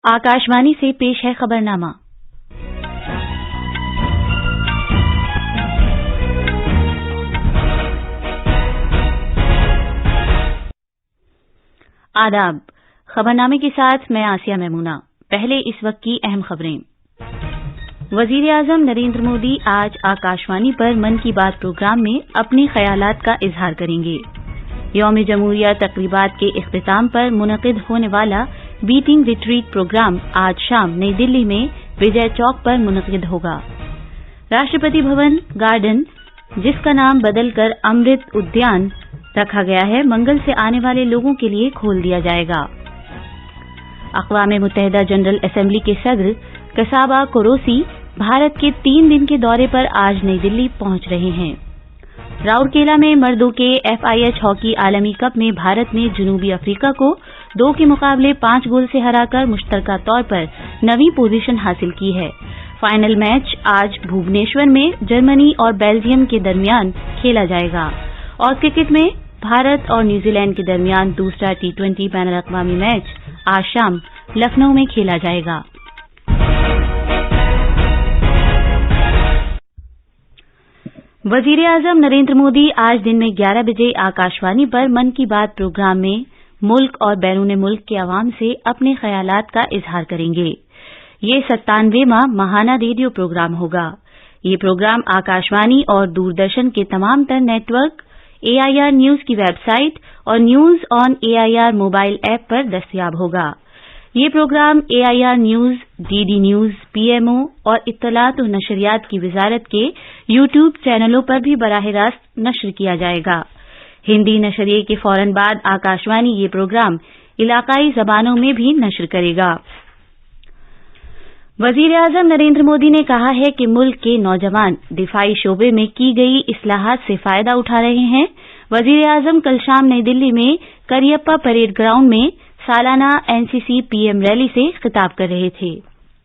आकाशवाणी से पेश है खबरनामा। आदाब। खबरनामे के साथ मैं आसिया मेमूना। पहले इस वक्त की अहम खबरें। वजीर आजम नरेंद्र मोदी आज आकाशवाणी पर मन की बात प्रोग्राम में अपने ख्यालात का इजहार करेंगे। यौम जमहूरिया तकरीबात के इख्तिताम पर मुनक़िद होने वाला बीटिंग रिट्रीट प्रोग्राम आज शाम नई दिल्ली में विजय चौक पर मुनक़िद होगा। राष्ट्रपति भवन गार्डन, जिसका नाम बदलकर अमृत उद्यान रखा गया है, मंगल से आने वाले लोगों के लिए खोल दिया जाएगा। अक़वाम मुत्तहिदा जनरल असेंबली के सदर कसाबा कुरैशी भारत के 3 दिन के दौरे पर आज नई दिल्ली पहुंच रहे हैं। राउरकेला में मर्दों के FIH हॉकी आलमी कप में भारत ने जनूबी अफ्रीका को 2 के मुकाबले 5 गोल से हराकर मुश्तरका तौर पर 9वीं पोजीशन हासिल की है। फाइनल मैच आज भुवनेश्वर में जर्मनी और बेल्जियम के दरमियान खेला जाएगा। और क्रिकेट में भारत और न्यूजीलैंड के दरमियान दूसरा T20 बैनुल अक़वामी मैच आज शाम लखनऊ में खेला जाएगा। वजीर आजम नरेंद्र मोदी आज दिन में 11 बजे आकाशवाणी पर मन की बात प्रोग्राम में मुल्क और बैरून मुल्क के अवाम से अपने ख्यालात का इजहार करेंगे। ये 97वां माहाना रेडियो प्रोग्राम होगा। ये प्रोग्राम आकाशवाणी और दूरदर्शन के तमाम तर नेटवर्क, AIR न्यूज की वेबसाइट और news on AIR mobile app पर दस्तयाब होगा। ये programme AIR news, DD news, PMO और इत्तलात और नशरियात की वजारत के YouTube चैनलों पर भी बराह रास्त नश्र किया जाएगा। हिंदी नशरिये के फौरन बाद आकाशवाणी ये प्रोग्राम इलाकाई जबानों में भी नश्र करेगा। वजीर आजम नरेंद्र मोदी ने कहा है कि मुल्क के नौजवान दिफाई शोबे में की गई इस्लाहात से फायदा उठा रहे हैं। वजीर आजम कल शाम नई दिल्ली में करियप्पा परेड ग्राउंड में सालाना NCC PM रैली से खिताब कर रहे थे।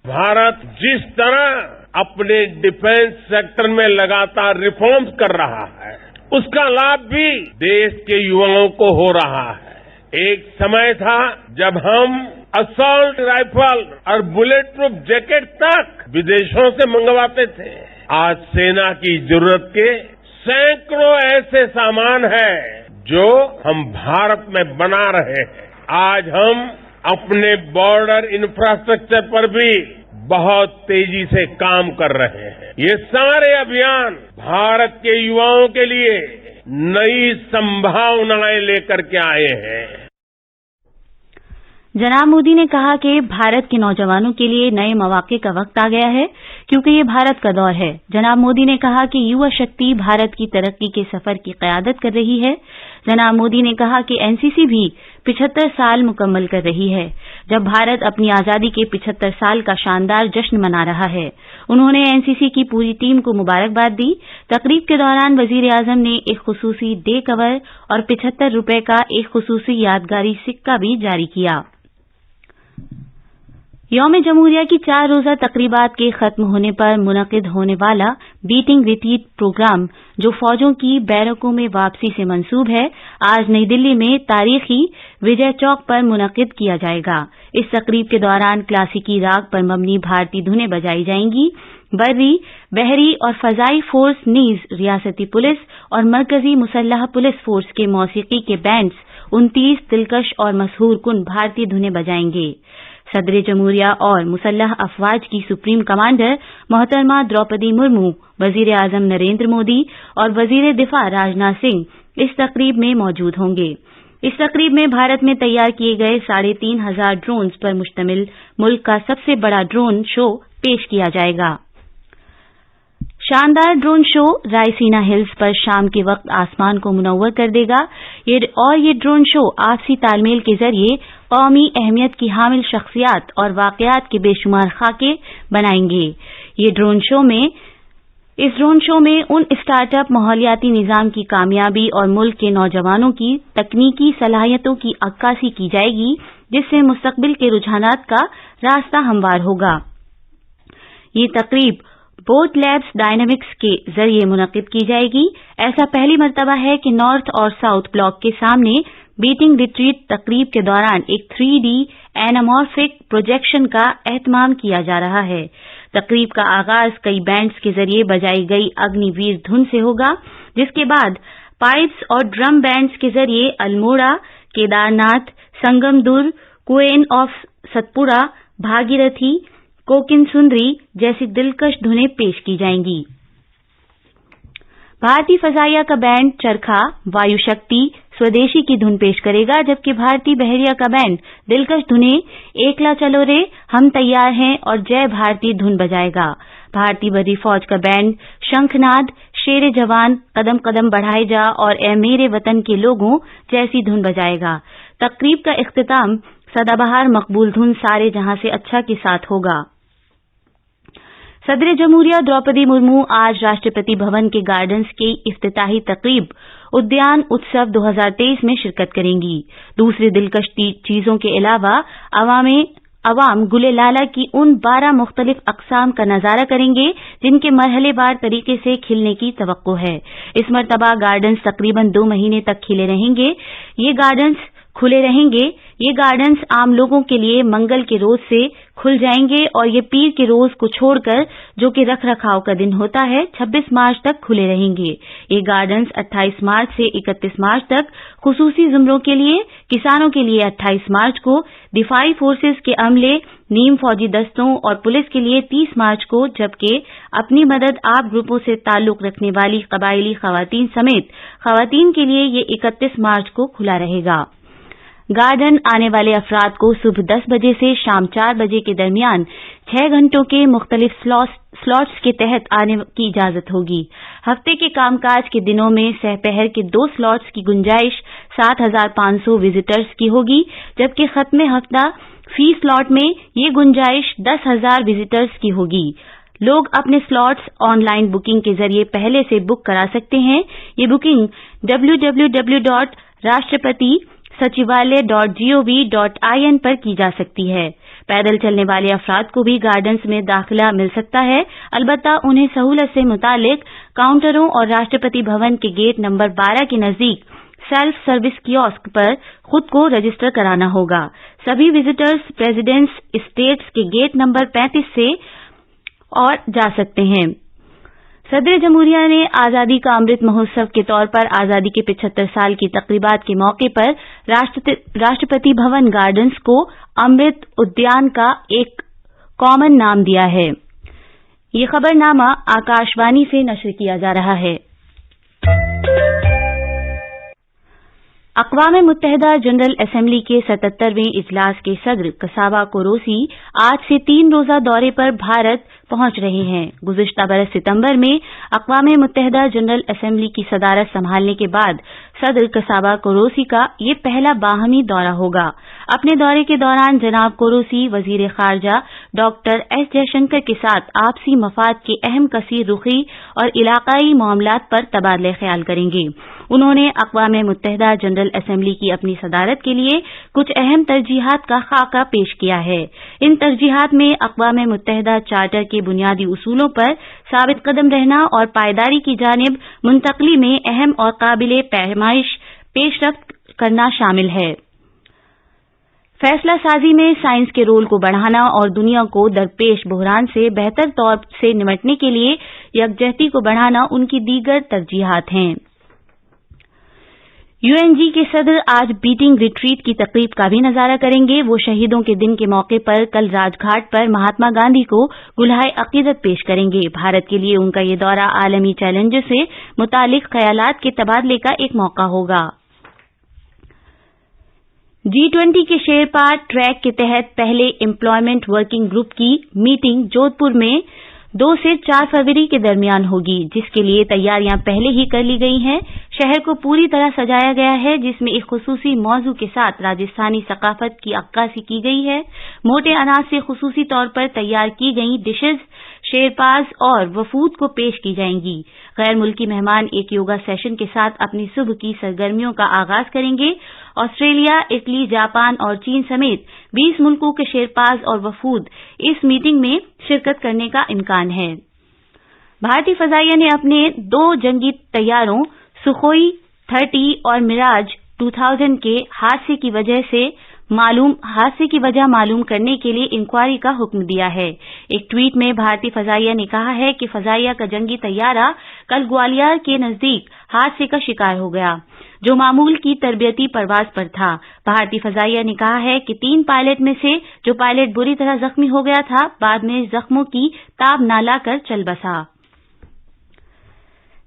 भारत जिस तरह अपने डिफेंस सेक्टर में लगातार रिफॉर्म्स कर रहा है, उसका लाभ भी देश के युवाओं को हो रहा है। एक समय था जब हम असॉल्ट राइफल और बुलेट प्रूफ जैकेट तक विदेशों से मंगवाते थे। आज सेना की जरूरत के सैकड़ों ऐसे सामान हैं जो हम भारत में बना रहे हैं। आज हम अपने बॉर्डर इंफ्रास्ट्रक्चर पर भी बहुत तेजी से काम कर रहे हैं। ये सारे अभियान भारत के युवाओं के लिए नई संभावनाएं लेकर के आए हैं। जनाब मोदी ने कहा कि भारत के नौजवानों के लिए नए मौके का वक्त आ गया है, क्योंकि ये भारत का दौर है। जनाब मोदी ने कहा कि युवा शक्ति भारत की तरक्की के सफर की क़यादत कर रही है। जनाब मोदी ने कहा कि NCC भी 75 साल मुकम्मल कर रही है, जब भारत अपनी आजादी के 75 साल का शानदार जश्न मना रहा है। उन्होंने NCC की पूरी टीम को मुबारकबाद दी। तकरीब के दौरान वजीर आजम ने एक खुसूसी डे कवर और 75 रुपए का एक खुसूसी यादगारी सिक्का भी जारी किया। यौम जमहूरिया की 4 रोजा तकरीबात के खत्म होने पर मुनक़िद होने वाला बीटिंग रिट्रीट प्रोग्राम, जो फौजों की बैरकों में वापसी से मंसूब है, आज नई दिल्ली में तारीखी विजय चौक पर मुनक़िद किया जाएगा। इस तकरीब के दौरान क्लासिकी राग पर मबनी भारतीय धुनें बजाई जाएंगी। बर्री, बहरी और फजाई फोर्स नीज, रियासती पुलिस और मरकजी मुसल्लह पुलिस फोर्स के मौसीकी के बैंड्स 29 दिलकश और मशहूर कुन भारतीय धुनें बजाएंगे। सदर जमहूरिया और मुसल्लह अफवाज की सुप्रीम कमांडर मोहतरमा द्रौपदी मुर्मू, वजीर आजम नरेंद्र मोदी और वजीर दिफा राजनाथ सिंह इस तकरीब में मौजूद होंगे। इस तकरीब में भारत में तैयार किए गए 3500 ड्रोन्स पर मुश्तमिल मुल्क का सबसे बड़ा ड्रोन शो पेश किया जाएगा। शानदार ड्रोन शो रायसीना हिल्स पर शाम के वक्त आसमान को मुनव्वर कर देगा। ये ड्रोन शो आपसी तालमेल के जरिए कौमी अहमियत की हामिल शख्सियात और वाकयात के बेशुमार खाके बनाएंगे। इस ड्रोन शो में उन स्टार्टअप, माहौलियाती निजाम की कामयाबी और मुल्क के नौजवानों की तकनीकी सलाहियतों की अक्कासी की जाएगी, जिससे मुस्तकबिल के रुझानात का रास्ता हमवार होगा। ये तकरीब बोट लैब्स डायनेमिक्स के जरिए मुनक़िद की जाएगी। ऐसा पहली मर्तबा है कि नॉर्थ और साउथ ब्लॉक के सामने बीटिंग रिट्रीट तकरीब के दौरान एक 3D एनामॉर्फिक प्रोजेक्शन का एहतमाम किया जा रहा है। तकरीब का आगाज कई बैंड्स के जरिए बजाई गई अग्निवीर धुन से होगा, जिसके बाद पाइप्स और ड्रम बैंड्स के जरिए अल्मोड़ा, केदारनाथ, संगमदुर, क्वेन ऑफ सतपुड़ा, भागीरथी, कोकिन सुंदरी जैसी दिलकश धुनें पेश की जाएंगी। भारतीय फजाइया का बैंड चरखा वायु शक्ति स्वदेशी की धुन पेश करेगा, जबकि भारतीय बहरिया का बैंड दिलकश धुनें एकला चलो रे, हम तैयार हैं और जय भारती धुन बजाएगा। भारतीय बर्री फौज का बैंड शंखनाद, शेरे जवान, कदम कदम बढ़ाए जा और ए मेरे वतन के लोगों जैसी धुन बजाएगा। तकरीब का इख्तिताम सदाबहार मकबूल धुन सारे जहां से अच्छा के साथ होगा। सदर जमहूरिया द्रौपदी मुर्मू आज राष्ट्रपति भवन के गार्डन्स की इफ्तिताही तकरीब उद्यान उत्सव 2023 में शिरकत करेंगी। दूसरी दिलकश चीजों के अलावा अवाम गुले लाला की उन 12 मुख्तलिफ अकसाम का नजारा करेंगे जिनके मरहलेवार तरीके से खिलने की तवक्को है। इस मरतबा गार्डन्स तकरीबन 2 महीने तक खिले रहेंगे। ये गार्डन्स आम लोगों के लिए मंगल के रोज से खुल जाएंगे और ये पीर के रोज को छोड़कर, जो कि रख रखाव का दिन होता है, 26 मार्च तक खुले रहेंगे। ये गार्डन्स 28 मार्च से 31 मार्च तक खुसूसी जुमरों के लिए, किसानों के लिए 28 मार्च को, दिफाई फोर्सेस के अमले, नीम फौजी दस्तों और पुलिस के लिए 30 मार्च को, जबकि अपनी मदद आप ग्रुपों से ताल्लुक रखने वाली कबायली खवातीन समेत खवातीन के लिए ये 31 मार्च को खुला रहेगा। गार्डन आने वाले अफराद को सुबह 10 बजे से शाम 4 बजे के दरमियान 6 घंटों के मुख्तलिफ स्लॉट्स के तहत आने की इजाजत होगी। हफ्ते के कामकाज के दिनों में सहपहर के 2 स्लॉट्स की गुंजाइश 7,500 विजिटर्स की होगी, जबकि खत्मे हफ्ता फी स्लॉट में ये गुंजाइश 10,000 विजिटर्स की होगी। लोग अपने स्लॉट्स ऑनलाइन बुकिंग के जरिए पहले से बुक करा सकते हैं। ये बुकिंग www.rashtrapati-sachivalay.gov.in पर की जा सकती है। पैदल चलने वाले अफराद को भी गार्डन्स में दाखिला मिल सकता है, अलबत्ता उन्हें सहूलत से मुतालिक काउंटरों और राष्ट्रपति भवन के गेट नंबर 12 के नजदीक सेल्फ सर्विस कियोस्क पर खुद को रजिस्टर कराना होगा। सभी विजिटर्स प्रेसिडेंट्स एस्टेट्स के गेट नंबर 35 से और जा सकते हैं। सदर जमहूरिया ने आजादी का अमृत महोत्सव के तौर पर आजादी के 75 साल की तकरीबात के मौके पर राष्ट्रपति भवन गार्डन्स को अमृत उद्यान का एक कॉमन नाम दिया है। ये खबरनामा आकाशवाणी से नश्र किया जा रहा है। अक़वाम मुत्तहिदा जनरल असेंबली के 77वें इजलास के सदर कसाबा कोरोसी आज से 3 रोजा दौरे पर भारत पहुंच रहे हैं। गुज़िश्ता बरस सितंबर में अक़वाम मुत्तहिदा जनरल असेंबली की सदारत संभालने के बाद सदर कसाबा कोरोसी का ये पहला बाहमी दौरा होगा। अपने दौरे के दौरान जनाब कोरोसी वजीर खारजा डॉक्टर एस जयशंकर के साथ आपसी मफाद के अहम कसीर रुखी और इलाकाई मामलात पर तबादला ख्याल करेंगे। उन्होंने अक़वाम मुत्तहिदा जनरल असेंबली की अपनी सदारत के लिए कुछ अहम तरजीहात का खाका पेश किया है। इन तरजीहात में अक़वाम मुत्तहिदा चार्टर के बुनियादी उसूलों पर साबित कदम रहना और पायदारी की जानिब मुंतकली में अहम और काबिले पैमाइश पेशरफ्त करना शामिल है। फैसला साजी में साइंस के रोल को बढ़ाना और दुनिया को दरपेश बहरान से बेहतर तौर से निपटने के लिए यकजहती को बढ़ाना उनकी दीगर तरजीहात हैं। यूएनजी के सदर आज बीटिंग रिट्रीट की तकरीब का भी नजारा करेंगे। वो शहीदों के दिन के मौके पर कल राजघाट पर महात्मा गांधी को गुलहाए अकीदत पेश करेंगे। भारत के लिए उनका ये दौरा आलमी चैलेंजों से मुतालिक ख्यालात के तबादले का एक मौका होगा। G20 के शेरपा ट्रैक के तहत पहले एम्प्लॉयमेंट वर्किंग ग्रुप की मीटिंग जोधपुर में 2 से 4 फरवरी के दरमियान होगी, जिसके लिए तैयारियां पहले ही कर ली गई हैं। शहर को पूरी तरह सजाया गया है, जिसमें एक खुसूसी मौजू के साथ राजस्थानी सकाफत की अक्कासी की गई है। मोटे अनाज से खुसूसी तौर पर तैयार की गई डिशेज शेरपाज और वफूद को पेश की जाएंगी। गैर मुल्की मेहमान एक योगा सेशन के साथ अपनी सुबह की सरगर्मियों का आगाज करेंगे। ऑस्ट्रेलिया, इटली, जापान और चीन समेत 20 मुल्कों के शेरपाज और वफूद इस मीटिंग में शिरकत करने का इम्कान है। भारतीय फजाइया ने अपने 2 जंगी तैयारों सुखोई 30 और मिराज 2000 के हादसे की वजह मालूम करने के लिए इंक्वायरी का हुक्म दिया है। एक ट्वीट में भारतीय फजाइया ने कहा है कि फजाइया का जंगी तैयारा कल ग्वालियर के नजदीक हादसे का शिकार हो गया, जो मामूल की तरबियती परवाज पर था। भारतीय फजाइया ने कहा है कि 3 पायलट में से जो पायलट बुरी तरह जख्मी हो गया था, बाद में जख्मों की ताब ना लाकर चल बसा।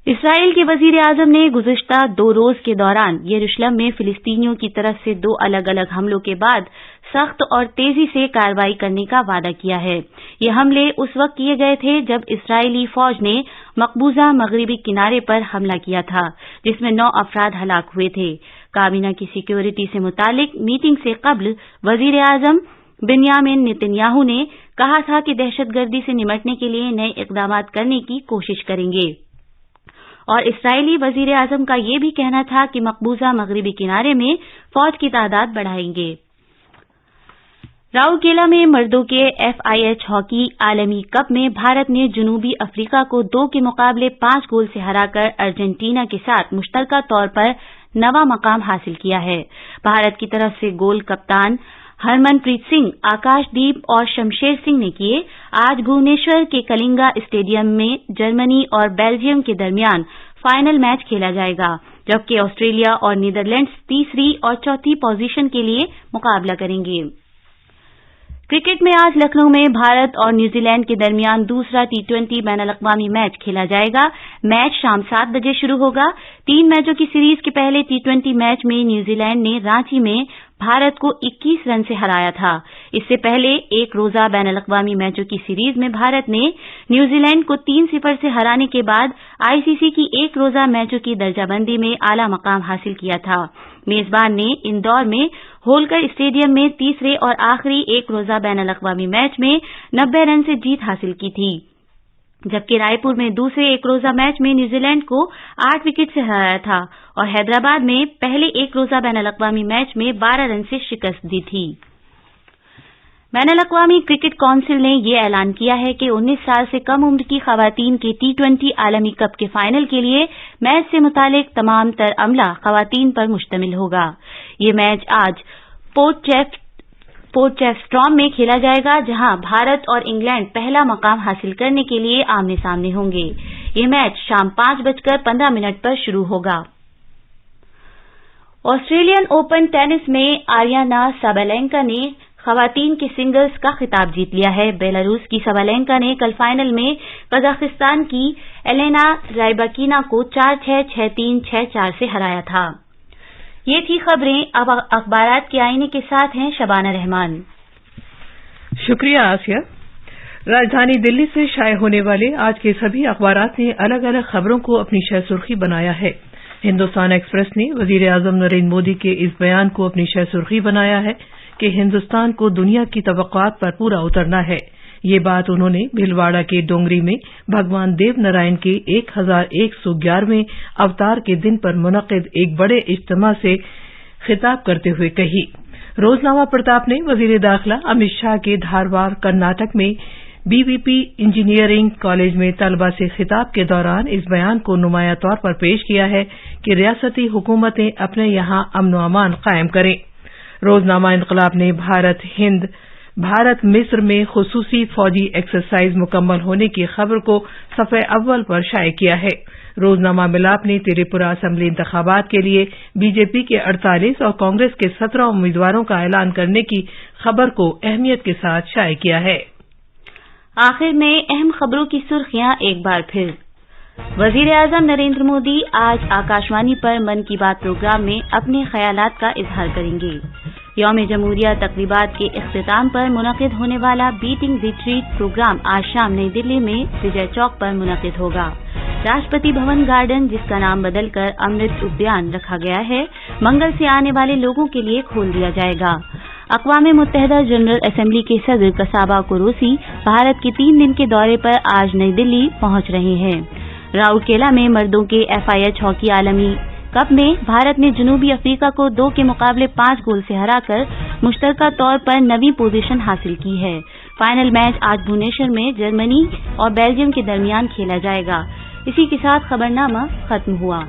इसराइल के वजीर आजम ने गुज़िश्ता 2 रोज के दौरान यरूशलेम में फिलिस्तीनियों की तरफ से 2 अलग अलग हमलों के बाद सख्त और तेजी से कार्रवाई करने का वादा किया है। ये हमले उस वक्त किए गए थे जब इस्राइली फौज ने मकबूजा मगरिबी किनारे पर हमला किया था, जिसमें 9 अफराद हलाक हुए थे। काबीना की सिक्योरिटी से मुतालिक मीटिंग से कबल वजीर आजम बिन्यामिन नेतन्याहू ने कहा था कि दहशतगर्दी से निपटने के लिए नए इकदाम करने की कोशिश करेंगे, और इसराइली वजीर आजम का यह भी कहना था कि मकबूजा मगरिबी किनारे में फौज की तादाद बढ़ाएंगे। राउरकेला में मर्दों के FIH हॉकी आलमी कप में भारत ने जनूबी अफ्रीका को 2 के मुकाबले 5 गोल से हराकर अर्जेंटीना के साथ मुश्तरका तौर पर 9वां मकाम हासिल किया है। भारत की तरफ से गोल कप्तान हरमनप्रीत सिंह, आकाशदीप और शमशेर सिंह ने किए। आज भुवनेश्वर के कलिंगा स्टेडियम में जर्मनी और बेल्जियम के दरमियान फाइनल मैच खेला जाएगा, जबकि ऑस्ट्रेलिया और नीदरलैंड्स तीसरी और चौथी पोजीशन के लिए मुकाबला करेंगे। क्रिकेट में आज लखनऊ में भारत और न्यूजीलैंड के दरमियान दूसरा T20 बैनुल-अक़वामी मैच खेला जाएगा। मैच शाम 7 बजे शुरू होगा। 3 मैचों की सीरीज के पहले T20 मैच में न्यूजीलैंड ने रांची में भारत को 21 रन से हराया था। इससे पहले एक रोजा बैनुल-अक़वामी मैचों की सीरीज में भारत ने न्यूजीलैंड को 3-0 से हराने के बाद आईसीसी की एक रोजा मैचों की दर्जाबंदी में आला मकाम हासिल किया था। मेजबान ने इंदौर में होलकर स्टेडियम में तीसरे और आखिरी एक रोजा बैनुल-अक़वामी मैच में 90 रन से जीत हासिल की थी, जबकि रायपुर में दूसरे एक रोजा मैच में न्यूजीलैंड को 8 विकेट से हराया था और हैदराबाद में पहले एक रोजा बैनुल-अक़वामी मैच में 12 रन से शिकस्त दी थी। बैनुल-अक़वामी क्रिकेट काउंसिल ने यह ऐलान किया है कि 19 साल से कम उम्र की खवातीन के T20 आलमी कप के फाइनल के लिए मैच से मुतालिक तमाम तर अमला खवातीन पर मुश्तमिल होगा। ये मैच आज पोर्टचेस्ट्रॉम में खेला जाएगा, जहां भारत और इंग्लैंड पहला मकाम हासिल करने के लिए आमने सामने होंगे। ये मैच शाम 5:15 पर शुरू होगा। ऑस्ट्रेलियन ओपन टेनिस में आरियाना साबालेंका ने खवातीन के सिंगल्स का खिताब जीत लिया है। बेलारूस की साबालेंका ने कल फाइनल में कजाकिस्तान की एलेना रायबाकिना को 4-6, 6-3, 6-4 से हराया था। ये थी खबरें। अब अखबारात के आईने के साथ हैं शबाना रहमान। शुक्रिया आसिया। राजधानी दिल्ली से शाये होने वाले आज के सभी अखबारात ने अलग अलग खबरों को अपनी शह सुर्खी बनाया है। हिंदुस्तान एक्सप्रेस ने वजीर आजम नरेंद्र मोदी के इस बयान को अपनी शह सुर्खी बनाया है कि हिंदुस्तान को दुनिया की तवक्कुआत पर पूरा उतरना है। ये बात उन्होंने भीलवाड़ा के डोंगरी में भगवान देव नारायण के 1111वें अवतार के दिन पर मुनक़िद एक बड़े इज्तिमा से खिताब करते हुए कही। रोजनामा प्रताप ने वजीर दाखिला अमित शाह के धारवाड़ कर्नाटक में बीवीपी इंजीनियरिंग कॉलेज में तलबा से खिताब के दौरान इस बयान को नुमाया तौर पर पेश किया है कि रियासती हुकूमतें अपने यहां अमन व अमान कायम करें। रोजनामा इनकलाब ने भारत मिस्र में खुसूसी फौजी एक्सरसाइज मुकम्मल होने की खबर को सफ़े अव्वल पर शाये किया है। रोजनामा मिलाप ने त्रिपुरा असेंबली इंतखाबात के लिए बीजेपी के 48 और कांग्रेस के 17 उम्मीदवारों का ऐलान करने की खबर को अहमियत के साथ शाये किया है। आखिर में अहम खबरों की सुर्खियां एक बार फिर। वजीर आजम नरेंद्र मोदी आज आकाशवाणी पर मन की बात प्रोग्राम में अपने ख्यालात का इजहार करेंगे। यौम जमहूरिया तकरीबात के इख्तिताम पर मुनक़िद होने वाला बीटिंग रिट्रीट प्रोग्राम आज शाम नई दिल्ली में विजय चौक पर मुनक़िद होगा। राष्ट्रपति भवन गार्डन, जिसका नाम बदलकर अमृत उद्यान रखा गया है, मंगल से आने वाले लोगों के लिए खोल दिया जाएगा। अक़वाम मुत्तहिदा जनरल असेंबली के सदर कसाबा कुरैशी भारत के 3 दिन के दौरे पर आज नई दिल्ली पहुंच रहे हैं। राउरकेला में मर्दों के FIH हॉकी आलमी कप में भारत ने जनूबी अफ्रीका को 2 के मुकाबले 5 गोल से हराकर मुश्तरका तौर पर 9वीं पोजीशन हासिल की है। फाइनल मैच आज भुवनेश्वर में जर्मनी और बेल्जियम के दरमियान खेला जाएगा। इसी के साथ खबरनामा खत्म हुआ।